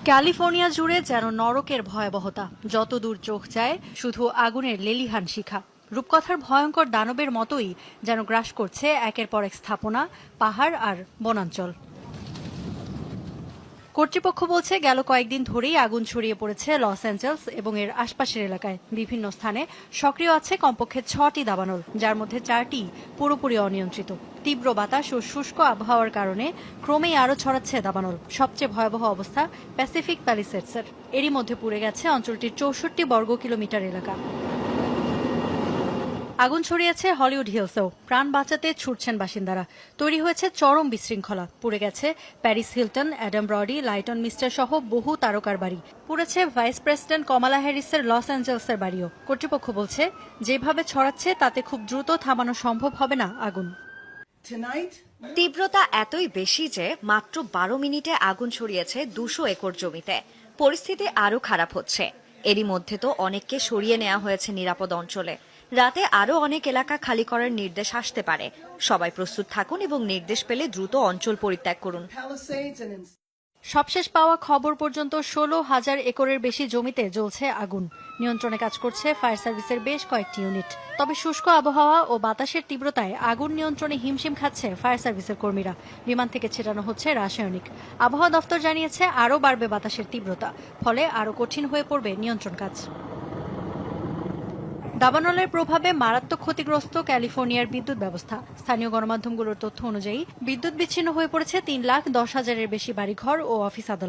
California জুড়ে যেন নরকের ভয়াবহতা, যতদূর চোখ যায় শুধু আগুনের লেলিহান শিখা। রূপকথার ভয়ঙ্কর দানবের মতোই যেন গ্রাস করছে একের পর এক স্থাপনা, পাহাড় আর বনাঞ্চল। কর্তৃপক্ষ বলছে গেল কয়েকদিন ধরেই আগুন ছড়িয়ে পড়েছে লস অ্যাঞ্জেলস এবং এর আশপাশের এলাকায়। বিভিন্ন স্থানে সক্রিয় আছে কমপক্ষে 6টি দাবানল, যার মধ্যে 4টি পুরোপুরি অনিয়ন্ত্রিত। তীব্র বাতাস ও শুষ্ক আবহাওয়ার কারণে ক্রমেই আরও ছড়াচ্ছে দাবানল। সবচেয়ে ভয়াবহ অবস্থা প্যাসিফিক প্যালিসেডসের। এরই মধ্যে পুড়ে গেছে অঞ্চলটির 64 বর্গ কিলোমিটার এলাকা। আগুন ছড়িয়েছে হলিউড হিলসেও। প্রাণ বাঁচাতে ছুটছেন বাসিন্দারা। তৈরি হয়েছে চরম বিশৃঙ্খলা। পুড়ে গেছে Paris Hilton, Adam ব্রডি, lighten mister সহ বহু তারকার বাড়ি। পুড়েছে ভাইস প্রেসিডেন্ট কমালা হ্যারিসের লস অ্যাঞ্জেলসের বাড়িও। কর্তৃপক্ষ বলছে যেভাবে ছড়াচ্ছে তাতে খুব দ্রুত থামানো সম্ভব হবে না আগুন। তীব্রতা এতই বেশি যে মাত্র 12 মিনিটে আগুন ছড়িয়েছে 200 একর জমিতে। পরিস্থিতি আরও খারাপ হচ্ছে। এরই মধ্যে তো অনেককে সরিয়ে নেওয়া হয়েছে নিরাপদ অঞ্চলে। রাতে আরও অনেক এলাকা খালি করার নির্দেশ আসতে পারে। সবাই প্রস্তুত থাকুন এবং নির্দেশ পেলে দ্রুত অঞ্চল পরিত্যাগ করুন। সবশেষ পাওয়া খবর পর্যন্ত 16,000 একরের বেশি জমিতে জ্বলছে আগুন। নিয়ন্ত্রণে কাজ করছে ফায়ার সার্ভিসের বেশ কয়েকটি ইউনিট। তবে শুষ্ক আবহাওয়া ও বাতাসের তীব্রতায় আগুন নিয়ন্ত্রণে হিমশিম খাচ্ছে ফায়ার সার্ভিসের কর্মীরা। বিমান থেকে ছেটানো হচ্ছে রাসায়নিক। আবহাওয়া দফতর জানিয়েছে আরও বাড়বে বাতাসের তীব্রতা, ফলে আরও কঠিন হয়ে পড়বে নিয়ন্ত্রণ কাজ। দাবানলের প্রভাবে মারাত্মক ক্ষতিগ্রস্ত ক্যালিফোর্নিয়ার বিদ্যুৎ ব্যবস্থা। স্থানীয় গণমাধ্যমগুলোর তথ্য অনুযায়ী বিদ্যুৎ বিচ্ছিন্ন হয়ে পড়েছে 3,10,000-এর বেশি বাড়িঘর ও অফিস আদালত।